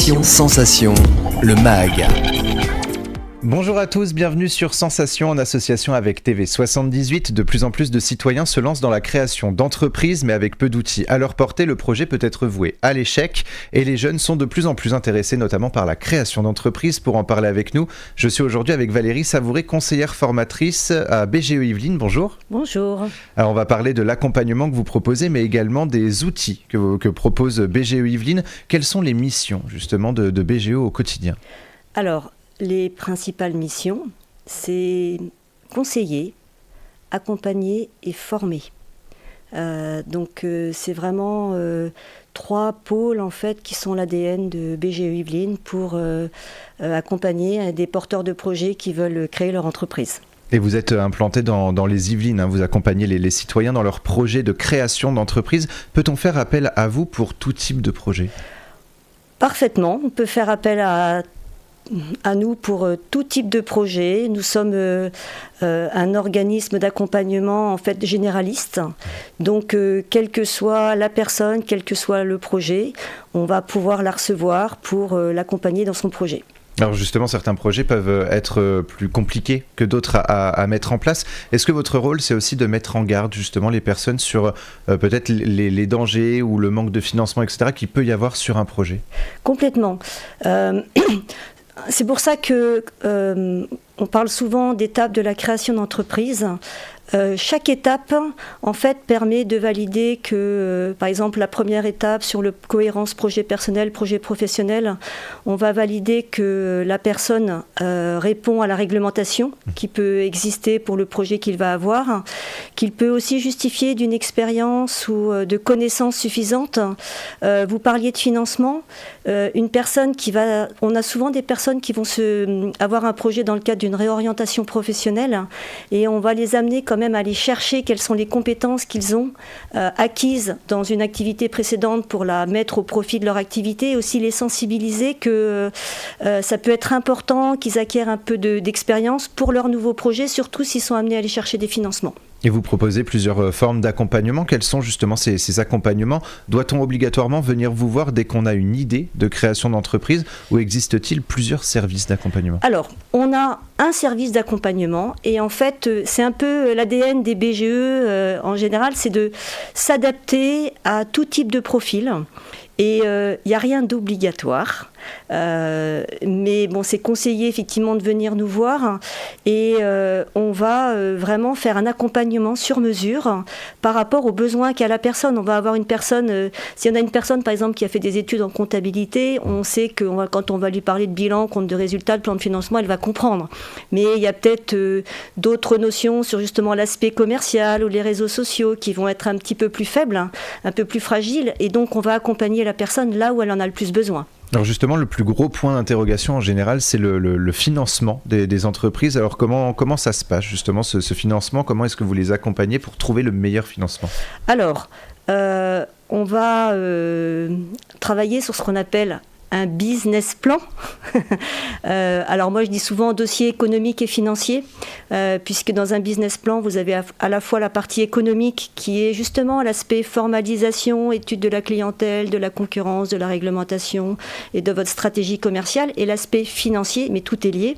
Sensation, le MAG. Bonjour à tous, bienvenue sur Sensation en association avec TV78. De plus en plus de citoyens se lancent dans la création d'entreprises, mais avec peu d'outils à leur portée, le projet peut être voué à l'échec et les jeunes sont de plus en plus intéressés notamment par la création d'entreprises. Pour en parler avec nous, je suis aujourd'hui avec Valérie Savouré, conseillère formatrice à BGE Yvelines. Bonjour. Bonjour. Alors on va parler de l'accompagnement que vous proposez, mais également des outils que propose BGE Yvelines. Quelles sont les missions justement de BGE au quotidien ? Alors, les principales missions, c'est conseiller, accompagner et former. C'est vraiment trois pôles en fait qui sont l'ADN de BGE Yvelines pour accompagner des porteurs de projets qui veulent créer leur entreprise. Et vous êtes implanté dans les Yvelines, vous accompagnez les citoyens dans leurs projets de création d'entreprise. Peut-on faire appel à vous pour tout type de projet ? Parfaitement, on peut faire appel à nous pour tout type de projet. Nous sommes un organisme d'accompagnement en fait généraliste. Donc, quelle que soit la personne, quel que soit le projet, on va pouvoir la recevoir pour l'accompagner dans son projet. Alors justement, certains projets peuvent être plus compliqués que d'autres à mettre en place. Est-ce que votre rôle, c'est aussi de mettre en garde justement les personnes sur peut-être les dangers ou le manque de financement, etc., qu'il peut y avoir sur un projet ? Complètement. C'est pour ça que on parle souvent d'étapes de la création d'entreprise. Chaque étape, en fait, permet de valider que, par exemple, la première étape sur le cohérence projet personnel, projet professionnel, on va valider que la personne répond à la réglementation qui peut exister pour le projet qu'il va avoir, qu'il peut aussi justifier d'une expérience ou de connaissances suffisantes. Vous parliez de financement. On a souvent des personnes qui vont avoir un projet dans le cadre d'une réorientation professionnelle et on va les amener quand même à aller chercher quelles sont les compétences qu'ils ont acquises dans une activité précédente pour la mettre au profit de leur activité et aussi les sensibiliser que ça peut être important qu'ils acquièrent un peu d'expérience pour leur nouveau projet, surtout s'ils sont amenés à aller chercher des financements. Et vous proposez plusieurs formes d'accompagnement. Quels sont justement ces accompagnements ? Doit-on obligatoirement venir vous voir dès qu'on a une idée de création d'entreprise ou existe-t-il plusieurs services d'accompagnement ? Alors, on a un service d'accompagnement et en fait, c'est un peu l'ADN des BGE en général, c'est de s'adapter à tout type de profil. Et il n'y a rien d'obligatoire, mais bon, c'est conseillé effectivement de venir nous voir et on va vraiment faire un accompagnement sur mesure par rapport aux besoins qu'a la personne. On va avoir une personne, si on a une personne par exemple qui a fait des études en comptabilité, on sait que quand on va lui parler de bilan, compte de résultats, de plan de financement, elle va comprendre. Mais il y a peut-être d'autres notions sur justement l'aspect commercial ou les réseaux sociaux qui vont être un petit peu plus faibles, un peu plus fragiles et donc on va accompagner la personne là où elle en a le plus besoin. Alors justement, le plus gros point d'interrogation en général, c'est le financement des entreprises. Alors comment ça se passe justement ce financement ? Comment est-ce que vous les accompagnez pour trouver le meilleur financement ? Alors, on va travailler sur ce qu'on appelle un business plan. Alors moi je dis souvent dossier économique et financier, puisque dans un business plan vous avez à la fois la partie économique qui est justement l'aspect formalisation, étude de la clientèle, de la concurrence, de la réglementation et de votre stratégie commerciale, et l'aspect financier, mais tout est lié,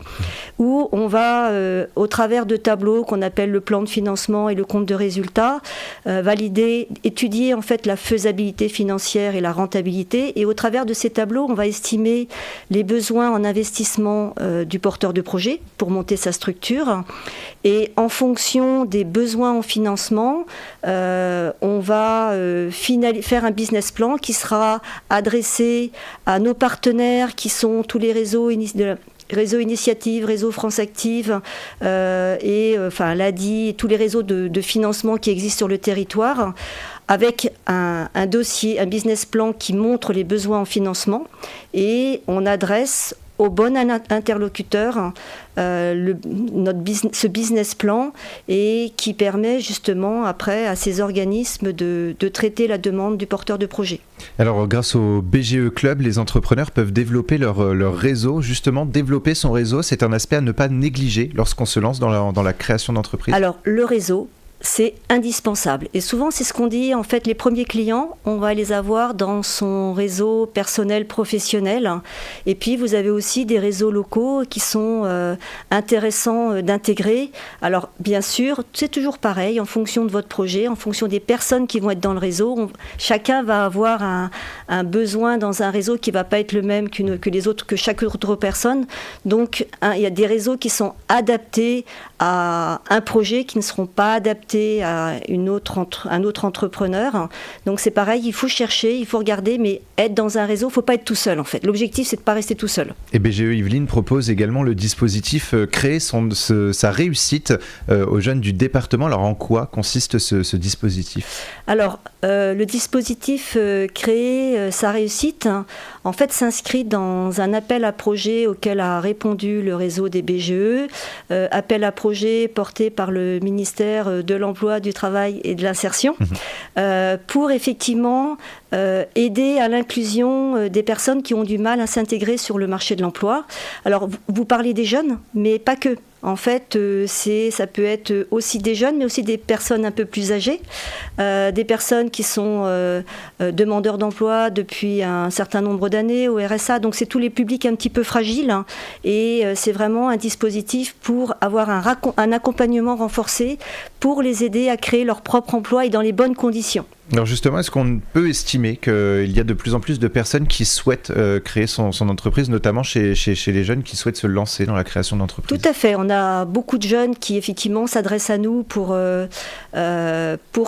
où on va au travers de tableaux qu'on appelle le plan de financement et le compte de résultats, valider, étudier en fait la faisabilité financière et la rentabilité, et au travers de ces tableaux on va estimer les besoins en investissement du porteur de projet pour monter sa structure. Et en fonction des besoins en financement, on va faire un business plan qui sera adressé à nos partenaires qui sont tous les réseaux Réseau Initiative, Réseau France Active l'ADI et tous les réseaux de financement qui existent sur le territoire, avec un dossier, un business plan qui montre les besoins en financement, et on adresse au bon interlocuteur ce business plan, et qui permet justement après à ces organismes de traiter la demande du porteur de projet. Alors grâce au BGE Club, les entrepreneurs peuvent développer leur réseau. Justement, développer son réseau, c'est un aspect à ne pas négliger lorsqu'on se lance dans la création d'entreprise. Alors le réseau, c'est indispensable. Et souvent, c'est ce qu'on dit, en fait, les premiers clients, on va les avoir dans son réseau personnel, professionnel. Et puis, vous avez aussi des réseaux locaux qui sont intéressants d'intégrer. Alors, bien sûr, c'est toujours pareil, en fonction de votre projet, en fonction des personnes qui vont être dans le réseau. Chacun va avoir un besoin dans un réseau qui ne va pas être le même que chaque autre personne. Donc, il y a des réseaux qui sont adaptés à un projet, qui ne seront pas adaptés à un autre entrepreneur. Donc c'est pareil, il faut chercher, il faut regarder, mais être dans un réseau, il ne faut pas être tout seul en fait. L'objectif, c'est de ne pas rester tout seul. Et BGE Yvelines propose également le dispositif Créer sa réussite aux jeunes du département. Alors en quoi consiste ce dispositif ? Alors le dispositif Créer sa réussite, en fait, s'inscrit dans un appel à projet auquel a répondu le réseau des BGE, appel à projet porté par le ministère de l'Emploi, du Travail et de l'Insertion, pour effectivement aider à l'inclusion des personnes qui ont du mal à s'intégrer sur le marché de l'emploi. Alors, vous parlez des jeunes, mais pas que. En fait, ça peut être aussi des jeunes, mais aussi des personnes un peu plus âgées, des personnes qui sont demandeurs d'emploi depuis un certain nombre d'années au RSA. Donc, c'est tous les publics un petit peu fragiles. Et c'est vraiment un dispositif pour avoir un accompagnement renforcé pour les aider à créer leur propre emploi et dans les bonnes conditions. Alors justement, est-ce qu'on peut estimer qu'il y a de plus en plus de personnes qui souhaitent créer son entreprise, notamment chez les jeunes qui souhaitent se lancer dans la création d'entreprise ? Tout à fait. On a beaucoup de jeunes qui effectivement s'adressent à nous pour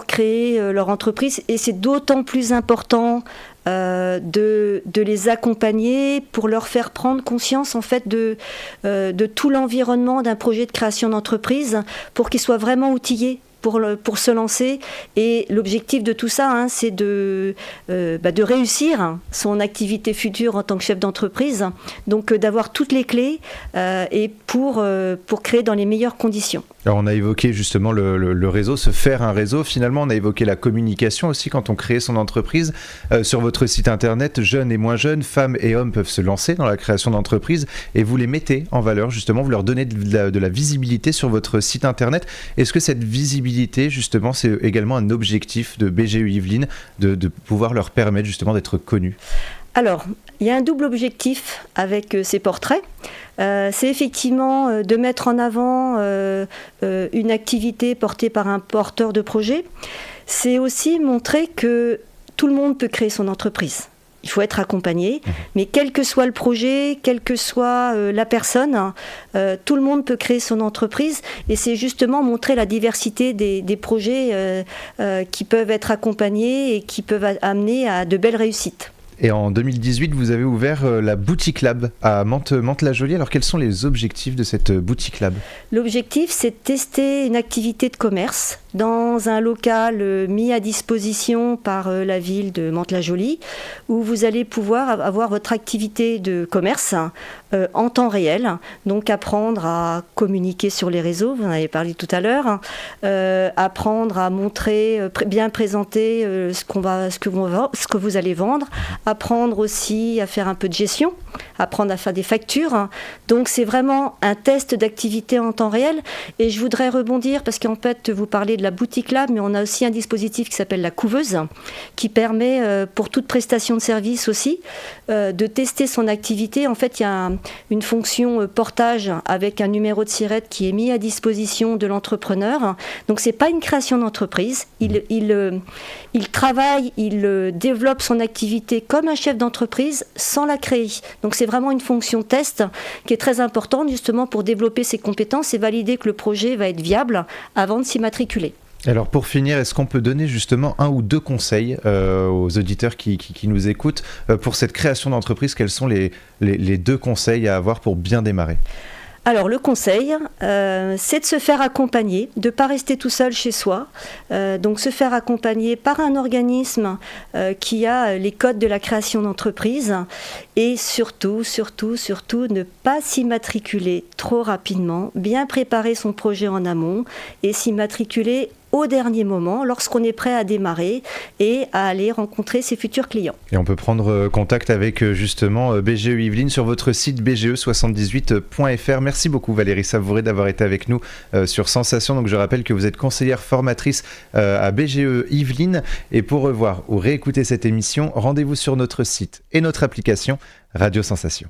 créer leur entreprise, et c'est d'autant plus important de les accompagner pour leur faire prendre conscience en fait de tout l'environnement d'un projet de création d'entreprise, pour qu'ils soient vraiment outillés pour se lancer. Et l'objectif de tout ça, c'est de réussir son activité future en tant que chef d'entreprise, donc d'avoir toutes les clés et pour créer dans les meilleures conditions. Alors on a évoqué justement le réseau, se faire un réseau. Finalement, on a évoqué la communication aussi quand on crée son entreprise. Sur votre site internet, jeunes et moins jeunes, femmes et hommes peuvent se lancer dans la création d'entreprise, et vous les mettez en valeur justement, vous leur donnez de la visibilité sur votre site internet. Est-ce que cette visibilité, justement, c'est également un objectif de BGE Yvelines, de pouvoir leur permettre justement d'être connus ? Alors, il y a un double objectif avec ces portraits. C'est effectivement de mettre en avant une activité portée par un porteur de projet. C'est aussi montrer que tout le monde peut créer son entreprise. Il faut être accompagné, mais quel que soit le projet, quelle que soit la personne, tout le monde peut créer son entreprise, et c'est justement montrer la diversité des projets qui peuvent être accompagnés et qui peuvent amener à de belles réussites. Et en 2018, vous avez ouvert la Boutique Lab à Mantes-la-Jolie. Alors, quels sont les objectifs de cette Boutique Lab ? L'objectif, c'est de tester une activité de commerce dans un local mis à disposition par la ville de Mantes-la-Jolie, où vous allez pouvoir avoir votre activité de commerce en temps réel, donc apprendre à communiquer sur les réseaux, vous en avez parlé tout à l'heure, apprendre à montrer, bien présenter ce que vous allez vendre, apprendre aussi à faire un peu de gestion, apprendre à faire des factures. Donc c'est vraiment un test d'activité en temps réel. Et je voudrais rebondir, parce qu'en fait vous parlez de la Boutique Lab, mais on a aussi un dispositif qui s'appelle la couveuse, qui permet pour toute prestation de service aussi de tester son activité. En fait, il y a une fonction portage avec un numéro de SIRET qui est mis à disposition de l'entrepreneur. Donc c'est pas une création d'entreprise, il travaille, il développe son activité comme un chef d'entreprise sans la créer. Donc c'est vraiment une fonction test qui est très importante justement pour développer ses compétences et valider que le projet va être viable avant de s'y matriculer. Alors pour finir, est-ce qu'on peut donner justement un ou deux conseils aux auditeurs qui nous écoutent pour cette création d'entreprise ? Quels sont les deux conseils à avoir pour bien démarrer ? Alors le conseil, c'est de se faire accompagner, de ne pas rester tout seul chez soi, donc se faire accompagner par un organisme qui a les codes de la création d'entreprise, et surtout, ne pas s'immatriculer trop rapidement, bien préparer son projet en amont et s'immatriculer au dernier moment, lorsqu'on est prêt à démarrer et à aller rencontrer ses futurs clients. Et on peut prendre contact avec justement BGE Yvelines sur votre site bge78.fr. Merci beaucoup Valérie Savouré d'avoir été avec nous sur Sensation. Donc je rappelle que vous êtes conseillère formatrice à BGE Yvelines. Et pour revoir ou réécouter cette émission, rendez-vous sur notre site et notre application Radio Sensation.